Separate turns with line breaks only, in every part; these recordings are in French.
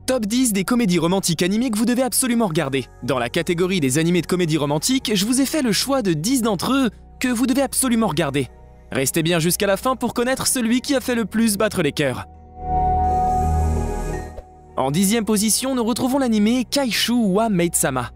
Top 10 des comédies romantiques animées que vous devez absolument regarder. Dans la catégorie des animés de comédies romantiques, je vous ai fait le choix de 10 d'entre eux que vous devez absolument regarder. Restez bien jusqu'à la fin pour connaître celui qui a fait le plus battre les cœurs. En 10e position, nous retrouvons l'animé Kaishu wa Maid-sama.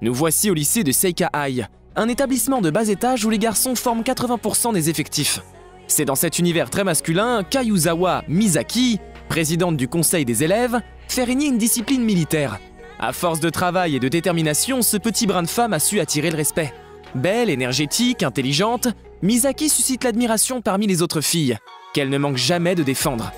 Nous voici au lycée de Seika High, un établissement de bas étage où les garçons forment 80% des effectifs. C'est dans cet univers très masculin qu'Ayuzawa Misaki, présidente du conseil des élèves, fait régner une discipline militaire. À force de travail et de détermination, ce petit brin de femme a su attirer le respect. Belle, énergétique, intelligente, Misaki suscite l'admiration parmi les autres filles, qu'elle ne manque jamais de défendre.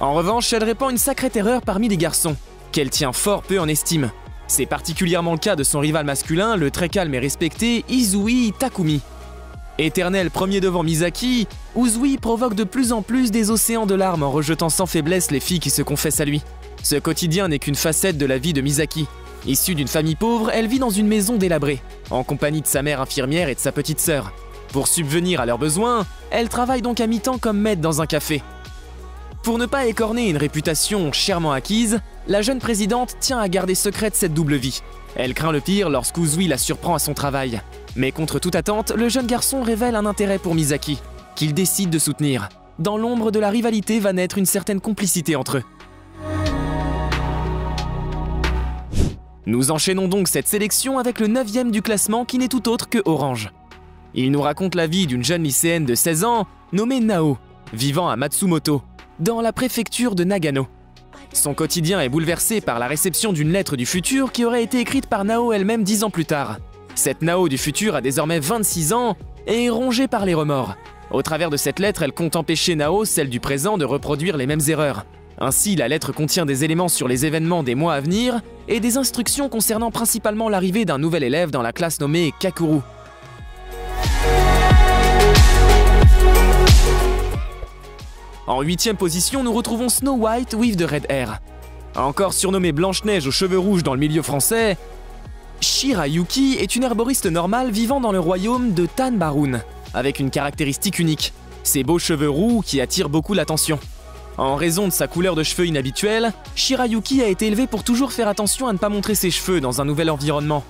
En revanche, elle répand une sacrée terreur parmi les garçons, qu'elle tient fort peu en estime. C'est particulièrement le cas de son rival masculin, le très calme et respecté Izui Takumi. Éternel premier devant Misaki, Uzui provoque de plus en plus des océans de larmes en rejetant sans faiblesse les filles qui se confessent à lui. Ce quotidien n'est qu'une facette de la vie de Misaki. Issue d'une famille pauvre, elle vit dans une maison délabrée, en compagnie de sa mère infirmière et de sa petite sœur. Pour subvenir à leurs besoins, elle travaille donc à mi-temps comme maître dans un café. Pour ne pas écorner une réputation chèrement acquise, la jeune présidente tient à garder secrète cette double vie. Elle craint le pire lorsqu'Uzui la surprend à son travail. Mais contre toute attente, le jeune garçon révèle un intérêt pour Misaki, qu'il décide de soutenir. Dans l'ombre de la rivalité va naître une certaine complicité entre eux. Nous enchaînons donc cette sélection avec le 9e du classement qui n'est tout autre que Orange. Il nous raconte la vie d'une jeune lycéenne de 16 ans nommée Nao, vivant à Matsumoto, dans la préfecture de Nagano. Son quotidien est bouleversé par la réception d'une lettre du futur qui aurait été écrite par Nao elle-même 10 ans plus tard. Cette Nao du futur a désormais 26 ans et est rongée par les remords. Au travers de cette lettre, elle compte empêcher Nao, celle du présent, de reproduire les mêmes erreurs. Ainsi, la lettre contient des éléments sur les événements des mois à venir et des instructions concernant principalement l'arrivée d'un nouvel élève dans la classe nommée Kakuru. En 8e position, nous retrouvons Snow White with the Red Hair. Encore surnommée Blanche-Neige aux cheveux rouges dans le milieu français, Shirayuki est une herboriste normale vivant dans le royaume de Tanbarun, avec une caractéristique unique, ses beaux cheveux roux qui attirent beaucoup l'attention. En raison de sa couleur de cheveux inhabituelle, Shirayuki a été élevée pour toujours faire attention à ne pas montrer ses cheveux dans un nouvel environnement.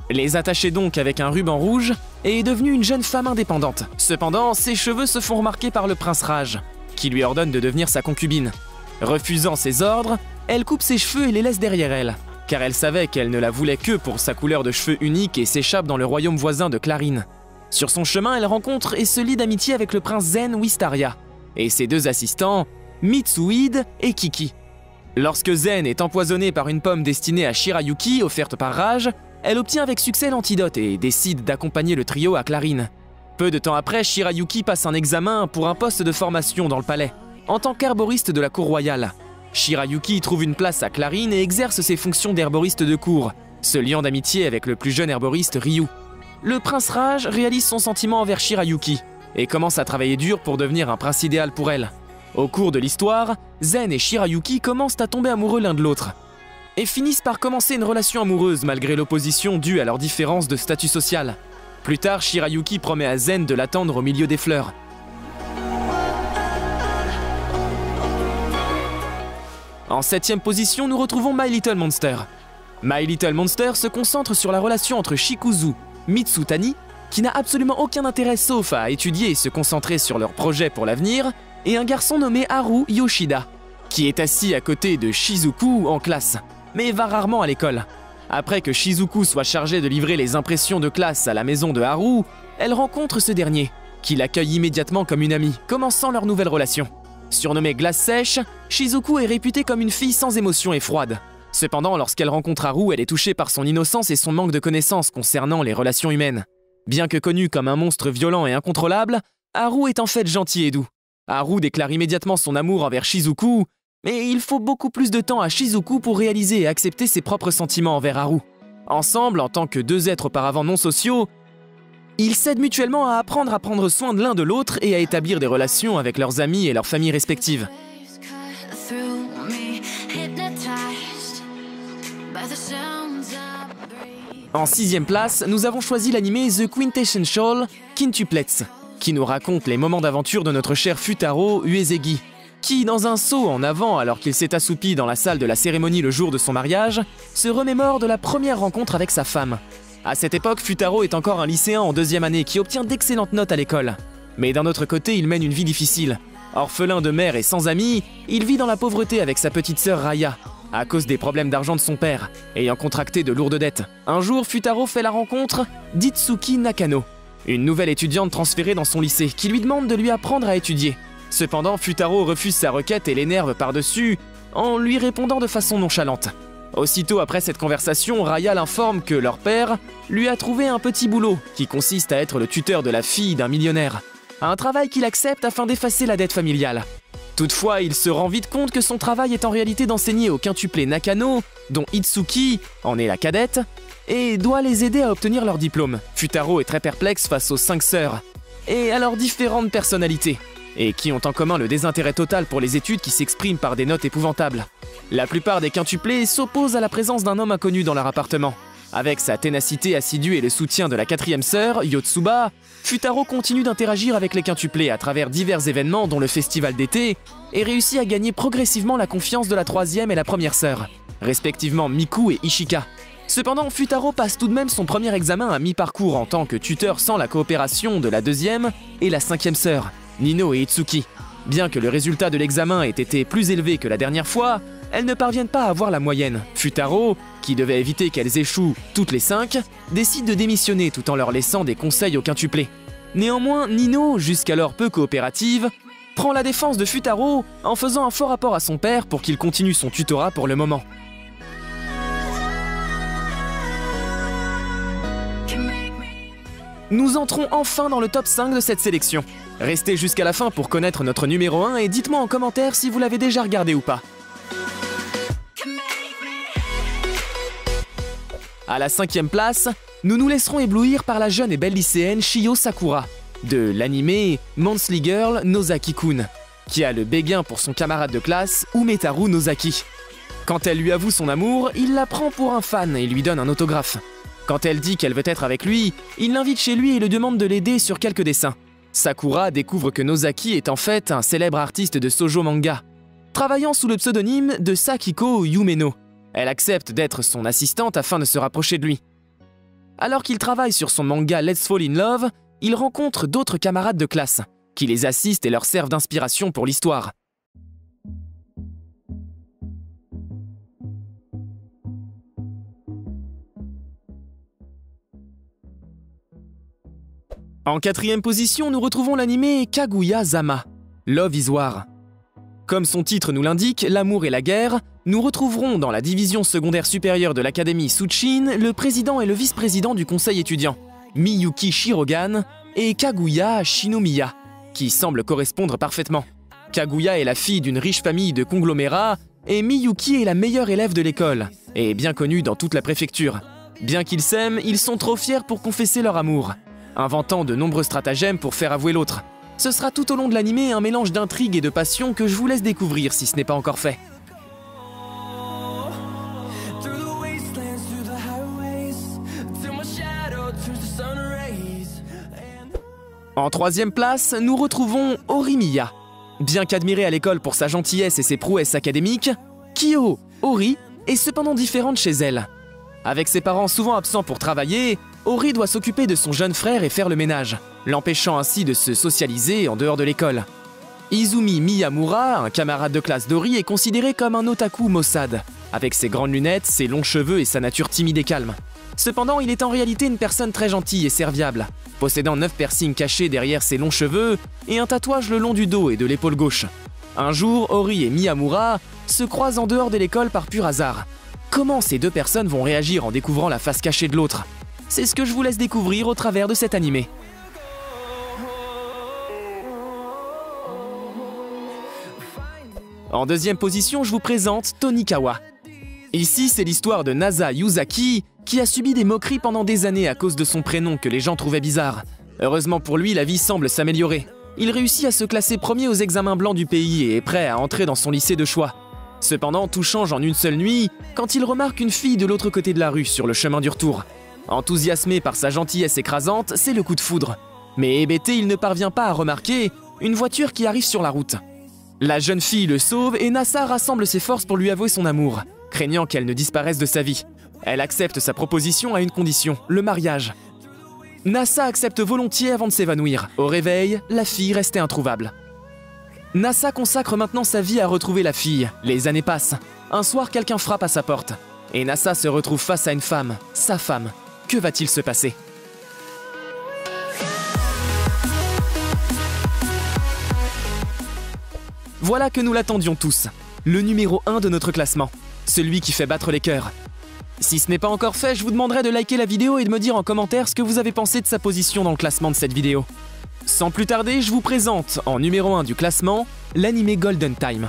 Les attacher donc avec un ruban rouge et est devenue une jeune femme indépendante. Cependant, ses cheveux se font remarquer par le prince Rage, qui lui ordonne de devenir sa concubine. Refusant ses ordres, elle coupe ses cheveux et les laisse derrière elle, car elle savait qu'elle ne la voulait que pour sa couleur de cheveux unique et s'échappe dans le royaume voisin de Clarine. Sur son chemin, elle rencontre et se lie d'amitié avec le prince Zen Wistaria et ses deux assistants, Mitsuhide et Kiki. Lorsque Zen est empoisonnée par une pomme destinée à Shirayuki, offerte par Rage, elle obtient avec succès l'antidote et décide d'accompagner le trio à Clarine. Peu de temps après, Shirayuki passe un examen pour un poste de formation dans le palais, en tant qu'herboriste de la cour royale. Shirayuki trouve une place à Clarine et exerce ses fonctions d'herboriste de cour, se liant d'amitié avec le plus jeune herboriste Ryu. Le prince Rage réalise son sentiment envers Shirayuki et commence à travailler dur pour devenir un prince idéal pour elle. Au cours de l'histoire, Zen et Shirayuki commencent à tomber amoureux l'un de l'autre et finissent par commencer une relation amoureuse malgré l'opposition due à leur différence de statut social. Plus tard, Shirayuki promet à Zen de l'attendre au milieu des fleurs. En 7e position, nous retrouvons My Little Monster. My Little Monster se concentre sur la relation entre Shikuzu Mitsutani, qui n'a absolument aucun intérêt sauf à étudier et se concentrer sur leur projet pour l'avenir, et un garçon nommé Haru Yoshida, qui est assis à côté de Shizuku en classe, mais va rarement à l'école. Après que Shizuku soit chargé de livrer les impressions de classe à la maison de Haru, elle rencontre ce dernier, qui l'accueille immédiatement comme une amie, commençant leur nouvelle relation. Surnommée Glace Sèche, Shizuku est réputée comme une fille sans émotion et froide. Cependant, lorsqu'elle rencontre Haru, elle est touchée par son innocence et son manque de connaissances concernant les relations humaines. Bien que connu comme un monstre violent et incontrôlable, Haru est en fait gentil et doux. Haru déclare immédiatement son amour envers Shizuku, mais il faut beaucoup plus de temps à Shizuku pour réaliser et accepter ses propres sentiments envers Haru. Ensemble, en tant que deux êtres auparavant non sociaux, ils s'aident mutuellement à apprendre à prendre soin de l'un de l'autre et à établir des relations avec leurs amis et leurs familles respectives. En 6e place, nous avons choisi l'anime The Quintessential Quintuplets, qui nous raconte les moments d'aventure de notre cher Futaro Uesegi, qui, dans un saut en avant alors qu'il s'est assoupi dans la salle de la cérémonie le jour de son mariage, se remémore de la première rencontre avec sa femme. À cette époque, Futaro est encore un lycéen en 2e année qui obtient d'excellentes notes à l'école. Mais d'un autre côté, il mène une vie difficile. Orphelin de mère et sans amis, il vit dans la pauvreté avec sa petite sœur Raya, à cause des problèmes d'argent de son père, ayant contracté de lourdes dettes. Un jour, Futaro fait la rencontre d'Itsuki Nakano, une nouvelle étudiante transférée dans son lycée, qui lui demande de lui apprendre à étudier. Cependant, Futaro refuse sa requête et l'énerve par-dessus, en lui répondant de façon nonchalante. Aussitôt après cette conversation, Raya l'informe que leur père lui a trouvé un petit boulot, qui consiste à être le tuteur de la fille d'un millionnaire. Un travail qu'il accepte afin d'effacer la dette familiale. Toutefois, il se rend vite compte que son travail est en réalité d'enseigner au quintuplé Nakano, dont Itsuki en est la cadette, et doit les aider à obtenir leur diplôme. Futaro est très perplexe face aux 5 sœurs, et à leurs différentes personnalités, et qui ont en commun le désintérêt total pour les études qui s'expriment par des notes épouvantables. La plupart des quintuplés s'opposent à la présence d'un homme inconnu dans leur appartement. Avec sa ténacité assidue et le soutien de la 4e sœur, Yotsuba, Futaro continue d'interagir avec les quintuplés à travers divers événements dont le festival d'été, et réussit à gagner progressivement la confiance de la 3e et la 1re sœur, respectivement Miku et Ishika. Cependant, Futaro passe tout de même son premier examen à mi-parcours en tant que tuteur sans la coopération de la 2e et la 5e sœur, Nino et Itsuki. Bien que le résultat de l'examen ait été plus élevé que la dernière fois, elles ne parviennent pas à avoir la moyenne. Futaro, qui devait éviter qu'elles échouent toutes les 5, décide de démissionner tout en leur laissant des conseils au quintuplé. Néanmoins, Nino, jusqu'alors peu coopérative, prend la défense de Futaro en faisant un fort rapport à son père pour qu'il continue son tutorat pour le moment. Nous entrons enfin dans le top 5 de cette sélection. Restez jusqu'à la fin pour connaître notre numéro 1 et dites-moi en commentaire si vous l'avez déjà regardé ou pas. À la 5e place, nous nous laisserons éblouir par la jeune et belle lycéenne Chiyo Sakura, de l'anime Monthly Girl Nozaki-kun, qui a le béguin pour son camarade de classe Umetaru Nozaki. Quand elle lui avoue son amour, il la prend pour un fan et lui donne un autographe. Quand elle dit qu'elle veut être avec lui, il l'invite chez lui et le demande de l'aider sur quelques dessins. Sakura découvre que Nozaki est en fait un célèbre artiste de shoujo manga, travaillant sous le pseudonyme de Sakiko Yumeno. Elle accepte d'être son assistante afin de se rapprocher de lui. Alors qu'il travaille sur son manga Let's Fall in Love, il rencontre d'autres camarades de classe, qui les assistent et leur servent d'inspiration pour l'histoire. En 4e position, nous retrouvons l'anime Kaguya-sama, Love is War. Comme son titre nous l'indique, l'amour et la guerre, nous retrouverons dans la division secondaire supérieure de l'académie Tsuchin le président et le vice-président du conseil étudiant, Miyuki Shirogan et Kaguya Shinomiya, qui semblent correspondre parfaitement. Kaguya est la fille d'une riche famille de conglomérats et Miyuki est la meilleure élève de l'école et bien connue dans toute la préfecture. Bien qu'ils s'aiment, ils sont trop fiers pour confesser leur amour, inventant de nombreux stratagèmes pour faire avouer l'autre. Ce sera tout au long de l'anime un mélange d'intrigue et de passion que je vous laisse découvrir si ce n'est pas encore fait. En 3e place, nous retrouvons Horimiya. Bien qu'admirée à l'école pour sa gentillesse et ses prouesses académiques, Kyo Hori est cependant différente chez elle. Avec ses parents souvent absents pour travailler, Hori doit s'occuper de son jeune frère et faire le ménage, l'empêchant ainsi de se socialiser en dehors de l'école. Izumi Miyamura, un camarade de classe d'Hori, est considéré comme un otaku maussade, avec ses grandes lunettes, ses longs cheveux et sa nature timide et calme. Cependant, il est en réalité une personne très gentille et serviable, possédant 9 piercings cachés derrière ses longs cheveux et un tatouage le long du dos et de l'épaule gauche. Un jour, Hori et Miyamura se croisent en dehors de l'école par pur hasard. Comment ces deux personnes vont réagir en découvrant la face cachée de l'autre? C'est ce que je vous laisse découvrir au travers de cet animé. En 2e position, je vous présente Tonikawa. Ici, c'est l'histoire de Nasa Yuzaki, qui a subi des moqueries pendant des années à cause de son prénom que les gens trouvaient bizarre. Heureusement pour lui, la vie semble s'améliorer. Il réussit à se classer premier aux examens blancs du pays et est prêt à entrer dans son lycée de choix. Cependant, tout change en une seule nuit quand il remarque une fille de l'autre côté de la rue sur le chemin du retour. Enthousiasmé par sa gentillesse écrasante, c'est le coup de foudre. Mais hébété, il ne parvient pas à remarquer une voiture qui arrive sur la route. La jeune fille le sauve et Nasa rassemble ses forces pour lui avouer son amour, craignant qu'elle ne disparaisse de sa vie. Elle accepte sa proposition à une condition, le mariage. Nasa accepte volontiers avant de s'évanouir. Au réveil, la fille restait introuvable. Nasa consacre maintenant sa vie à retrouver la fille. Les années passent. Un soir, quelqu'un frappe à sa porte. Et Nasa se retrouve face à une femme, sa femme. Que va-t-il se passer ? Voilà que nous l'attendions tous. Le numéro 1 de notre classement. Celui qui fait battre les cœurs. Si ce n'est pas encore fait, je vous demanderai de liker la vidéo et de me dire en commentaire ce que vous avez pensé de sa position dans le classement de cette vidéo. Sans plus tarder, je vous présente, en numéro 1 du classement, l'anime Golden Time.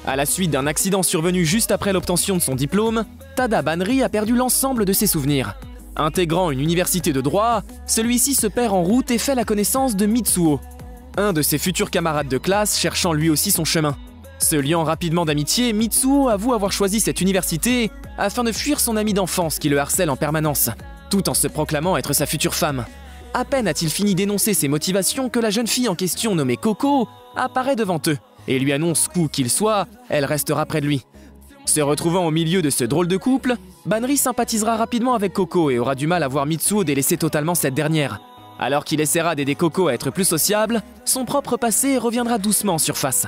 À la suite d'un accident survenu juste après l'obtention de son diplôme, Tada Banri a perdu l'ensemble de ses souvenirs. Intégrant une université de droit, celui-ci se perd en route et fait la connaissance de Mitsuo, un de ses futurs camarades de classe cherchant lui aussi son chemin. Se liant rapidement d'amitié, Mitsuo avoue avoir choisi cette université afin de fuir son ami d'enfance qui le harcèle en permanence, tout en se proclamant être sa future femme. À peine a-t-il fini d'énoncer ses motivations que la jeune fille en question nommée Coco apparaît devant eux et lui annonce qu'où qu'il soit, elle restera près de lui. Se retrouvant au milieu de ce drôle de couple, Banri sympathisera rapidement avec Coco et aura du mal à voir Mitsuo délaisser totalement cette dernière. Alors qu'il essaiera d'aider Coco à être plus sociable, son propre passé reviendra doucement en surface.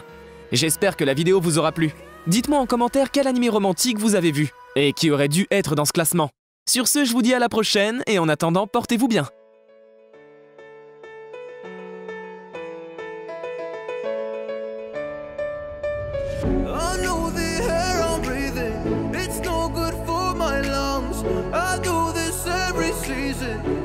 J'espère que la vidéo vous aura plu. Dites-moi en commentaire quel anime romantique vous avez vu et qui aurait dû être dans ce classement. Sur ce, je vous dis à la prochaine et en attendant, portez-vous bien.
I know the air I'm breathing, it's no good for my lungs. I do this every season.